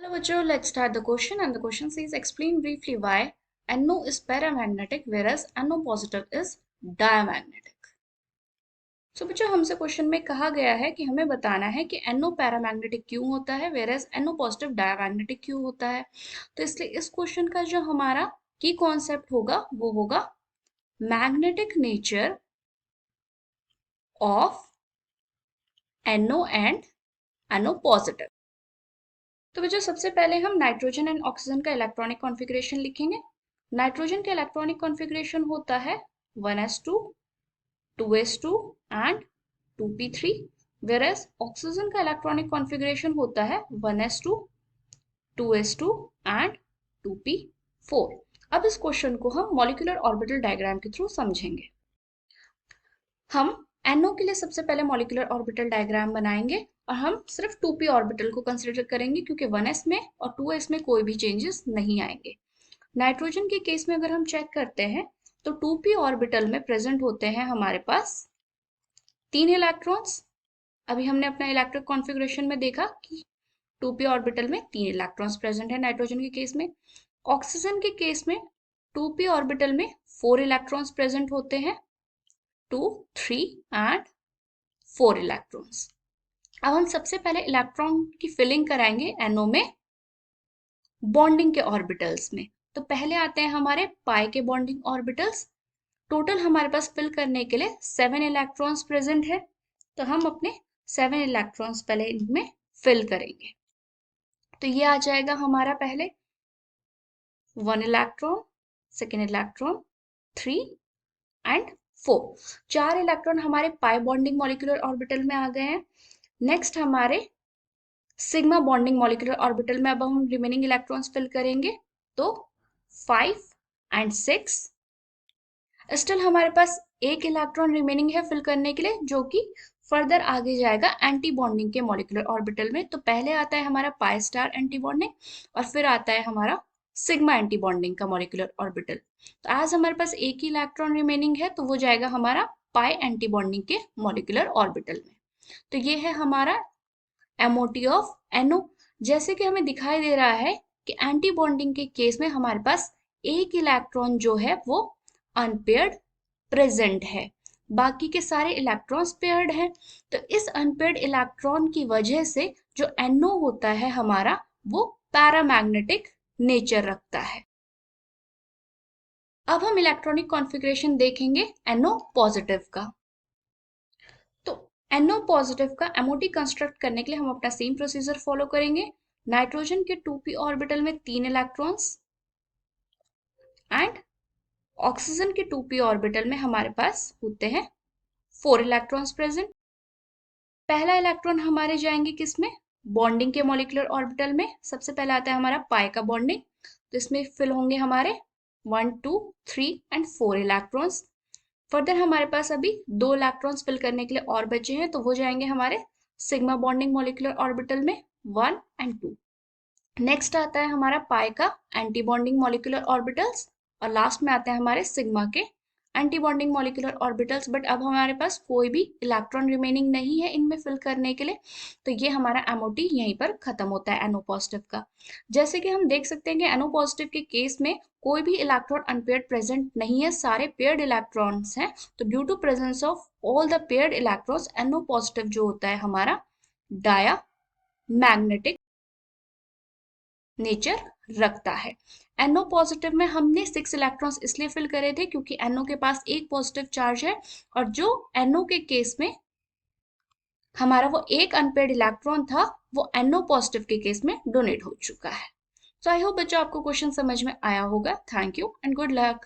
Hello, Vacho. Let's start the question. And the question says, explain briefly why NO is paramagnetic whereas NO positive is diamagnetic. So, बच्चों हमसे question में कहा गया है कि हमें बताना है कि NO पैरामैग्नेटिक क्यों होता है whereas NO पॉजिटिव डायमैग्नेटिक क्यों होता है। तो इसलिए इस क्वेश्चन का जो हमारा की कॉन्सेप्ट होगा वो होगा magnetic nature of NO and NO positive. तो बच्चों सबसे पहले हम नाइट्रोजन एंड ऑक्सीजन का इलेक्ट्रॉनिक कॉन्फ़िगरेशन लिखेंगे। नाइट्रोजन का इलेक्ट्रॉनिक कॉन्फ़िगरेशन होता है 1s2, 2s2 and 2p3, whereas oxygen का इलेक्ट्रॉनिक कॉन्फ़िगरेशन होता है 1s2, 2s2 एंड 2p4। अब इस क्वेश्चन को हम मॉलिक्यूलर ऑर्बिटल डायग्राम के थ्रू समझेंगे। हम NO के लिए सबसे पहले मॉलिक्यूलर ऑर्बिटल डायग्राम बनाएंगे और हम सिर्फ 2p ऑर्बिटल को कंसीडर करेंगे क्योंकि 1s में और 2s में कोई भी चेंजेस नहीं आएंगे। नाइट्रोजन के केस में अगर हम चेक करते हैं तो 2p ऑर्बिटल में प्रेजेंट होते हैं हमारे पास 3 इलेक्ट्रॉन्स। अभी हमने अपना इलेक्ट्रिक कॉन्फ़िगरेशन में देखा कि 2p ऑर्बिटल में 3 इलेक्ट्रॉन्स प्रेजेंट है नाइट्रोजन के केस में। ऑक्सीजन के केस में 2p ऑर्बिटल में 4 इलेक्ट्रॉन्स प्रेजेंट होते हैं, 2, 3 एंड 4 इलेक्ट्रॉन्स। अब हम सबसे पहले इलेक्ट्रॉन की फिलिंग कराएंगे NO में बॉन्डिंग के ऑर्बिटल्स में। तो पहले आते हैं हमारे पाई के बॉन्डिंग ऑर्बिटल्स। टोटल हमारे पास फिल करने के लिए 7 इलेक्ट्रॉन्स प्रेजेंट है, तो हम अपने 7 इलेक्ट्रॉन्स पहले इनमें फिल करेंगे। तो ये आ जाएगा हमारा पहले 1 electron, second electron, 3 and 4। 4 electron हमारे पाई बॉन्डिंग मॉलिक्यूलर ऑर्बिटल में आ गए हैं। नेक्स्ट हमारे सिग्मा बॉन्डिंग मॉलिक्यूलर ऑर्बिटल में अब हम रिमेनिंग इलेक्ट्रॉन्स फिल करेंगे, तो 5 एंड 6। स्टिल हमारे पास एक इलेक्ट्रॉन रिमेनिंग है फिल करने के लिए, जो कि फर्दर आगे जाएगा एंटी बॉन्डिंग के मॉलिक्यूलर ऑर्बिटल में। तो पहले आता है हमारा पाई स्टार एंटी बॉन्डिंग और फिर आता है हमारा सिग्मा एंटी बॉन्डिंग का मॉलिक्यूलर ऑर्बिटल। तो आज हमारे पास एक ही इलेक्ट्रॉन रिमेनिंग है, तो वो जाएगा हमारा पाई एंटी बॉन्डिंग के मॉलिक्यूलर ऑर्बिटल में। तो ये है हमारा MOT ऑफ NO। जैसे कि हमें दिखाई दे रहा है कि एंटी बॉन्डिंग के केस में हमारे पास एक इलेक्ट्रॉन जो है वो अनपेयर्ड प्रेजेंट है, बाकी के सारे इलेक्ट्रॉन्स पेयर्ड हैं। तो इस अनपेयर्ड इलेक्ट्रॉन की वजह से जो NO होता है हमारा वो पैरामैग्नेटिक नेचर रखता है। अब हम इलेक्ट्रॉनिक कॉन्फ़िगरेशन देखेंगे NO पॉजिटिव का। तो NO पॉजिटिव का MOT कंस्ट्रक्ट करने के लिए हम अपना सेम प्रोसीजर फॉलो करेंगे। नाइट्रोजन के 2p ऑर्बिटल में 3 इलेक्ट्रॉन्स एंड ऑक्सीजन के 2p ऑर्बिटल में हमारे पास होते हैं 4 इलेक्ट्रॉन्स प्रेजेंट। पहला इलेक्ट्रॉन हमारे जाएंगे किसमें, बॉन्डिंग के मॉलिक्यूलर ऑर्बिटल में। सबसे पहला आता है हमारा पाई का बॉन्डिंग, तो इसमें फिल होंगे हमारे 1, 2, 3 एंड 4 इलेक्ट्रॉन्स। फर्दर हमारे पास अभी 2 इलेक्ट्रॉन्स फिल करने के लिए और बचे हैं, तो वो जाएंगे हमारे सिग्मा बॉन्डिंग मॉलिक्यूलर ऑर्बिटल में 1 एंड 2। नेक्स्ट आता है हमारा पाई का एंटी बॉन्डिंग मॉलिक्यूलर ऑर्बिटल्स और लास्ट में आते हैं हमारे सिग्मा के anti bonding molecular orbitals. But अब हमारे पास कोई भी इलेक्ट्रॉन रिमेनिंग नहीं है इनमें फिल करने के लिए, तो ये हमारा MOT यहीं पर खत्म होता है NO पॉजिटिव का। जैसे कि हम देख सकते हैं कि NO पॉजिटिव के केस में कोई भी इलेक्ट्रॉन अनपेयर्ड प्रेजेंट नहीं है, सारे पेयर्ड इलेक्ट्रॉन्स हैं। तो due to presence of all the paired electrons NO positive जो होता है हमारा डाया मैग्नेटिक नेचर रखता है। NO पॉजिटिव में हमने 6 इलेक्ट्रॉन्स इसलिए फिल करे थे क्योंकि NO के पास एक पॉजिटिव चार्ज है और जो NO के केस में हमारा वो एक अनपेयर्ड इलेक्ट्रॉन था वो NO पॉजिटिव के केस में डोनेट हो चुका है। सो आई होप बच्चों आपको क्वेश्चन समझ में आया होगा। Thank you and good luck.